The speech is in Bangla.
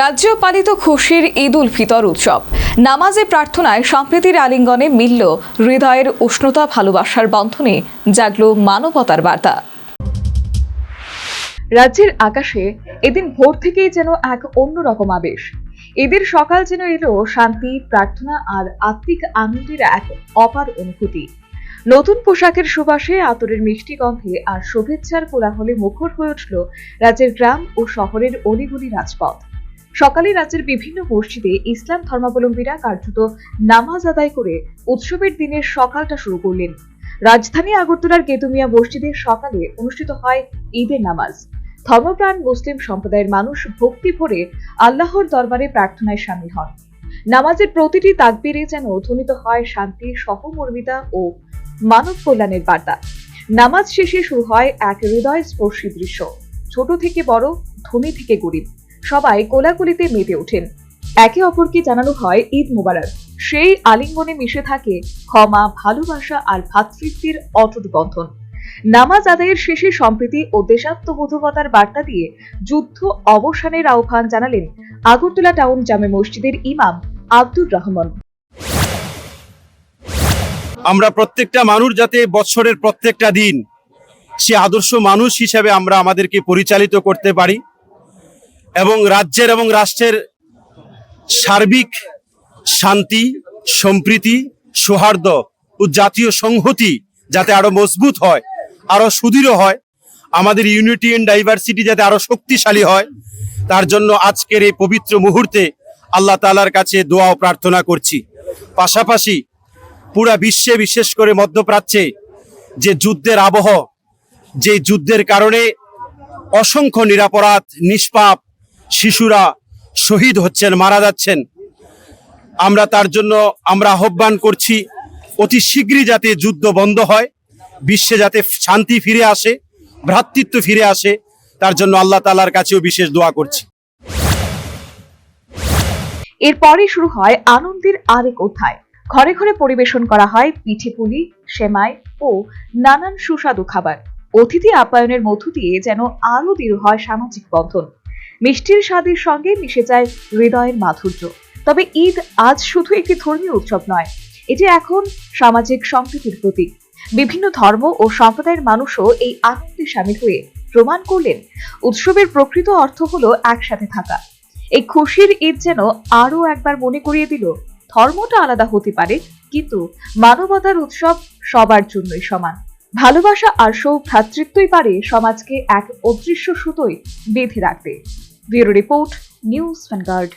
রাজ্য পালিত খুশির ঈদ উল ফিতর উৎসব নামাজে প্রার্থনায় সম্প্রীতির আলিঙ্গনে মিলল হৃদয়ের উষ্ণতা, ভালোবাসার বন্ধনে জাগল মানবতার বার্তা। রাজ্যের আকাশে এদিন ভোর থেকেই যেন এক অন্যরকম আবেশ। ঈদের সকাল যেন এলো শান্তি, প্রার্থনা আর আত্মিক আনন্দের এক অপার অনুভূতি। নতুন পোশাকের সুবাসে, আতরের মিষ্টি গন্ধে আর শুভেচ্ছার কোলাহলে মুখর হয়ে উঠল রাজ্যের গ্রাম ও শহরের অলিগলি রাজপথ। সকালে রাজ্যের বিভিন্ন মসজিদে ইসলাম ধর্মাবলম্বীরা কার্যত নামাজ আদায় করে উৎসবের দিনের সকালটা শুরু করলেন। রাজধানী আগরতলার গেতুমিয়া মসজিদে সকালে অনুষ্ঠিত হয় ঈদের নামাজ। ধর্মপ্রাণ মুসলিম সম্প্রদায়ের মানুষ ভক্তি ভরে আল্লাহর দরবারে প্রার্থনায় শামিল হন। নামাজের প্রতিটি তাকবীরে যেন ধ্বনিত হয় শান্তি, সহমর্মিতা ও মানব কল্যাণের বার্তা। নামাজ শেষে শুরু হয় এক হৃদয় স্পর্শী দৃশ্য। ছোট থেকে বড়, ধনী থেকে গরিব, সবাই কোলাকুলিতে মেতে ওঠেন। একে অপরকে জানানো হয় ঈদ মোবারক। সেই আলিঙ্গনে মিশে থাকে ক্ষমা, ভালোবাসা আর ভ্রাতৃত্বের অটুট বন্ধন। নামাজ আদায়ের শেষে সম্প্রীতি ও দেশাত্মবোধকতার বার্তা দিয়ে যুদ্ধ অবসানের আহ্বান জানালেন আগরতলা টাউন জামে মসজিদের ইমাম আব্দুর রহমান। আমরা প্রত্যেকটা মানুষ যাতে বৎসরের প্রত্যেকটা দিন সে আদর্শ মানুষ হিসেবে আমরা আমাদেরকে পরিচালিত করতে পারি এবং রাজ্যের এবং রাষ্ট্রের সার্বিক শান্তি, সম্প্রীতি, সৌহার্দ্য ও জাতীয় সংহতি যাতে আরো মজবুত হয়, আরো সুদৃঢ় হয়, আমাদের ইউনিটি এন্ড ডাইভার্সিটি যাতে আরো শক্তিশালী হয়, তার জন্য আজকের এই পবিত্র মুহূর্তে আল্লাহ তাআলার কাছে দোয়া ও প্রার্থনা করছি। পাশাপাশি পুরা বিশ্বে, বিশেষ করে মধ্যপ্রাচ্যে যে যুদ্ধের আবহ, যে যুদ্ধের কারণে অসংখ্য নিরপরাধ নিষ্পাপ শিশুরা শহীদ হচ্ছেন, মারা যাচ্ছেন, আমরা তার জন্য আহ্বান করছি অতি শীঘ্রই যাতে যুদ্ধ বন্ধ হয়, বিশ্বে যাতে শান্তি ফিরে আসে, ভ্রাতৃত্ব ফিরে আসে, তার জন্য আল্লাহ তাআলার কাছেও বিশেষ দোয়া করছি। এরপরই শুরু হয় আনন্দের আরেক অধ্যায়। ঘরে ঘরে পরিবেশন করা হয় পিঠে পুলি, সেমাই ও নানান সুস্বাদু খাবার। অতিথি আপ্যায়নের মধ্য দিয়ে যেন আরো দৃঢ় হয় সামাজিক বন্ধন। মিষ্টির স্বাদের সঙ্গে মিশে যায় হৃদয়ের মাধুর্য। তবে ঈদ আজ শুধু একটি ধর্মীয় উৎসব নয়, এটি এখন সামাজিক সম্প্রীতির প্রতীক। বিভিন্ন ধর্ম ও সম্প্রদায়ের মানুষও এই আনন্দে সামিল হয়ে প্রমাণ করলেন উৎসবের প্রকৃত অর্থ হলো একসাথে থাকা। এই খুশির ঈদ যেন আরো একবার মনে করিয়ে দিল ধর্মটা আলাদা হতে পারে, কিন্তু মানবতার উৎসব সবার জন্যই সমান। ভালোবাসা আর সৌভ্রাতৃত্বই পারে সমাজকে এক অদৃশ্য সুতোয় বেঁধে রাখতে। Bureau report, news vanguard.